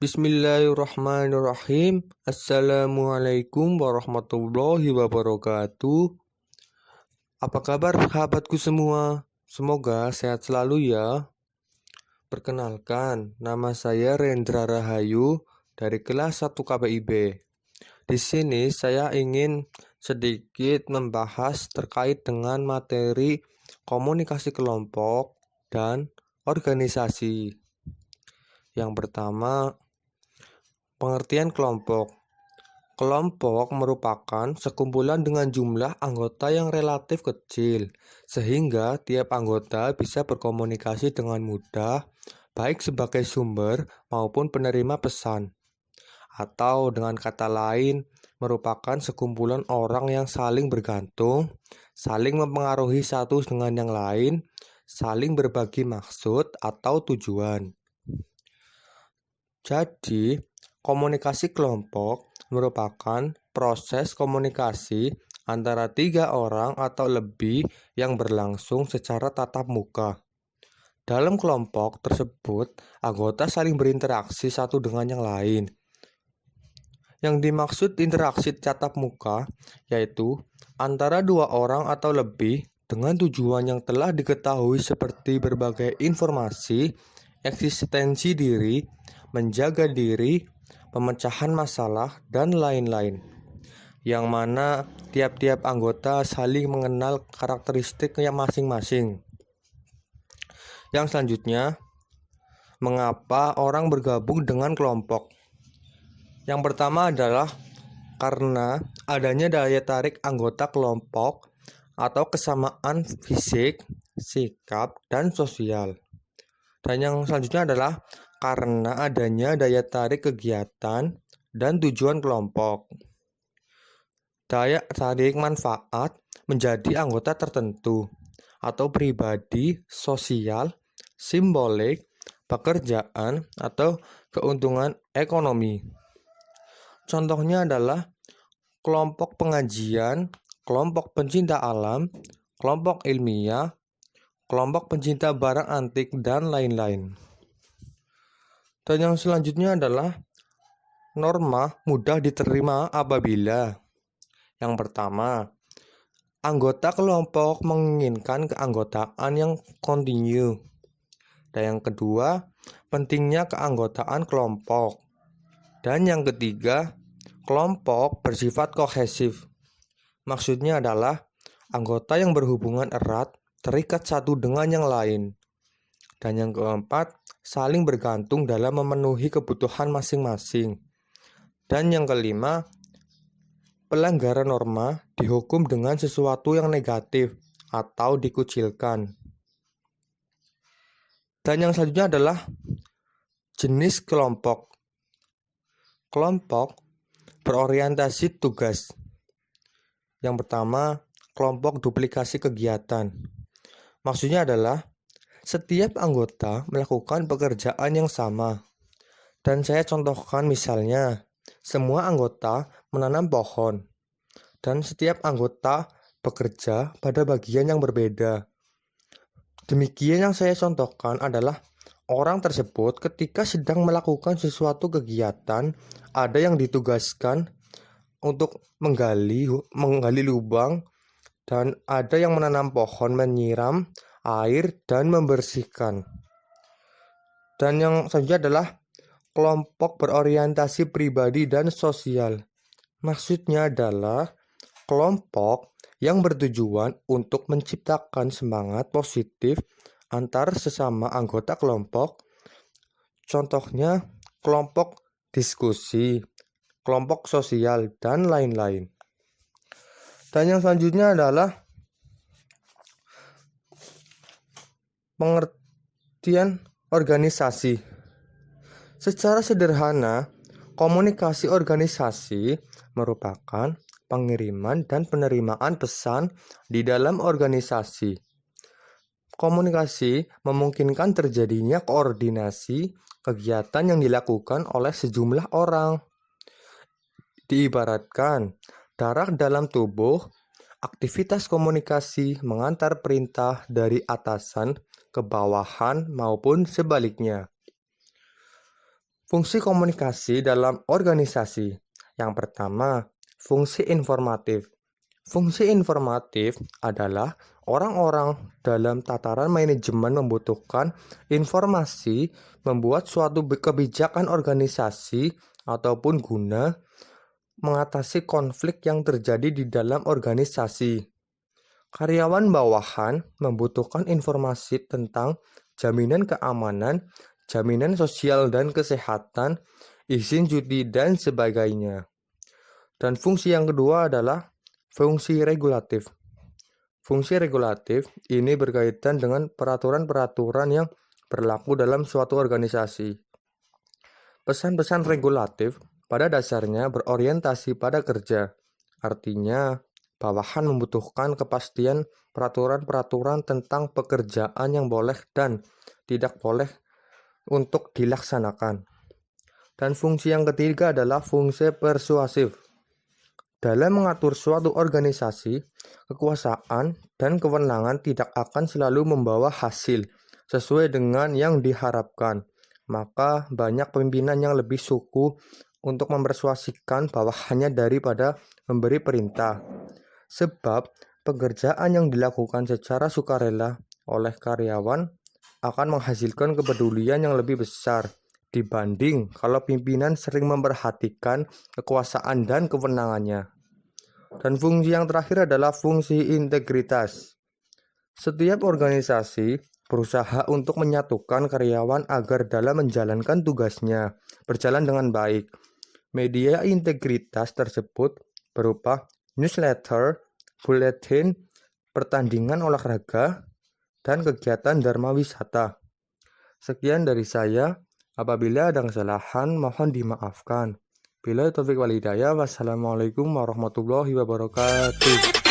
Bismillahirrahmanirrahim. Assalamualaikum warahmatullahi wabarakatuh. Apa kabar sahabatku semua? Semoga sehat selalu ya. Perkenalkan, nama saya Rendra Rahayu dari kelas 1 KPIB. Di sini saya ingin sedikit membahas terkait dengan materi komunikasi kelompok dan organisasi. Yang pertama, pengertian kelompok. Kelompok merupakan sekumpulan dengan jumlah anggota yang relatif kecil, sehingga tiap anggota bisa berkomunikasi dengan mudah, baik sebagai sumber maupun penerima pesan. Atau dengan kata lain, merupakan sekumpulan orang yang saling bergantung, saling mempengaruhi satu dengan yang lain, saling berbagi maksud atau tujuan. Jadi, komunikasi kelompok merupakan proses komunikasi antara 3 orang atau lebih yang berlangsung secara tatap muka. Dalam kelompok tersebut, anggota saling berinteraksi satu dengan yang lain. Yang dimaksud interaksi tatap muka yaitu antara 2 orang atau lebih dengan tujuan yang telah diketahui seperti berbagai informasi, eksistensi diri, menjaga diri, pemecahan masalah, dan lain-lain. Yang mana tiap-tiap anggota saling mengenal karakteristiknya masing-masing. Yang selanjutnya, mengapa orang bergabung dengan kelompok? Yang pertama adalah karena adanya daya tarik anggota kelompok atau kesamaan fisik, sikap, dan sosial. Dan yang selanjutnya adalah karena adanya daya tarik kegiatan dan tujuan kelompok. Daya tarik manfaat menjadi anggota tertentu atau pribadi, sosial, simbolik, pekerjaan, atau keuntungan ekonomi. Contohnya adalah kelompok pengajian, kelompok pencinta alam, kelompok ilmiah, kelompok pencinta barang antik, dan lain-lain. Dan yang selanjutnya adalah norma mudah diterima apabila yang pertama, anggota kelompok menginginkan keanggotaan yang kontinu. Dan yang kedua, pentingnya keanggotaan kelompok. Dan yang ketiga, kelompok bersifat kohesif. Maksudnya adalah anggota yang berhubungan erat terikat satu dengan yang lain. Dan yang keempat, saling bergantung dalam memenuhi kebutuhan masing-masing. Dan yang kelima, pelanggaran norma dihukum dengan sesuatu yang negatif atau dikucilkan. Dan yang selanjutnya adalah jenis kelompok. Kelompok berorientasi tugas. Yang pertama, kelompok duplikasi kegiatan. Maksudnya adalah setiap anggota melakukan pekerjaan yang sama. Dan saya contohkan misalnya, semua anggota menanam pohon. Dan setiap anggota bekerja pada bagian yang berbeda. Demikian yang saya contohkan adalah orang tersebut ketika sedang melakukan sesuatu kegiatan, ada yang ditugaskan untuk menggali lubang, dan ada yang menanam pohon, menyiram air, dan membersihkan. Dan yang selanjutnya adalah kelompok berorientasi pribadi dan sosial. Maksudnya adalah kelompok yang bertujuan untuk menciptakan semangat positif antar sesama anggota kelompok. Contohnya kelompok diskusi, kelompok sosial, dan lain-lain. Dan yang selanjutnya adalah pengertian organisasi. Secara sederhana, komunikasi organisasi merupakan pengiriman dan penerimaan pesan di dalam organisasi. Komunikasi memungkinkan terjadinya koordinasi kegiatan yang dilakukan oleh sejumlah orang. Diibaratkan, darah dalam tubuh, aktivitas komunikasi mengantar perintah dari atasan ke bawahan maupun sebaliknya. Fungsi komunikasi dalam organisasi. Yang pertama, fungsi informatif. Fungsi informatif adalah orang-orang dalam tataran manajemen membutuhkan informasi membuat suatu kebijakan organisasi ataupun guna mengatasi konflik yang terjadi di dalam organisasi. Karyawan bawahan membutuhkan informasi tentang jaminan keamanan, jaminan sosial dan kesehatan, izin cuti, dan sebagainya. Dan fungsi yang kedua adalah fungsi regulatif. Fungsi regulatif ini berkaitan dengan peraturan-peraturan yang berlaku dalam suatu organisasi. Pesan-pesan regulatif pada dasarnya berorientasi pada kerja. Artinya, bawahan membutuhkan kepastian peraturan-peraturan tentang pekerjaan yang boleh dan tidak boleh untuk dilaksanakan. Dan fungsi yang ketiga adalah fungsi persuasif. Dalam mengatur suatu organisasi, kekuasaan dan kewenangan tidak akan selalu membawa hasil sesuai dengan yang diharapkan. Maka banyak pimpinan yang lebih suku untuk mempersuasikan bawahannya daripada memberi perintah. Sebab pekerjaan yang dilakukan secara sukarela oleh karyawan akan menghasilkan kepedulian yang lebih besar dibanding kalau pimpinan sering memperhatikan kekuasaan dan kewenangannya. Dan fungsi yang terakhir adalah fungsi integritas. Setiap organisasi berusaha untuk menyatukan karyawan agar dalam menjalankan tugasnya berjalan dengan baik. Media integritas tersebut berupa newsletter, buletin, pertandingan olahraga, dan kegiatan dharma wisata. Sekian dari saya. Apabila ada kesalahan, mohon dimaafkan. Bila taufik wal hidayah, wassalamualaikum warahmatullahi wabarakatuh.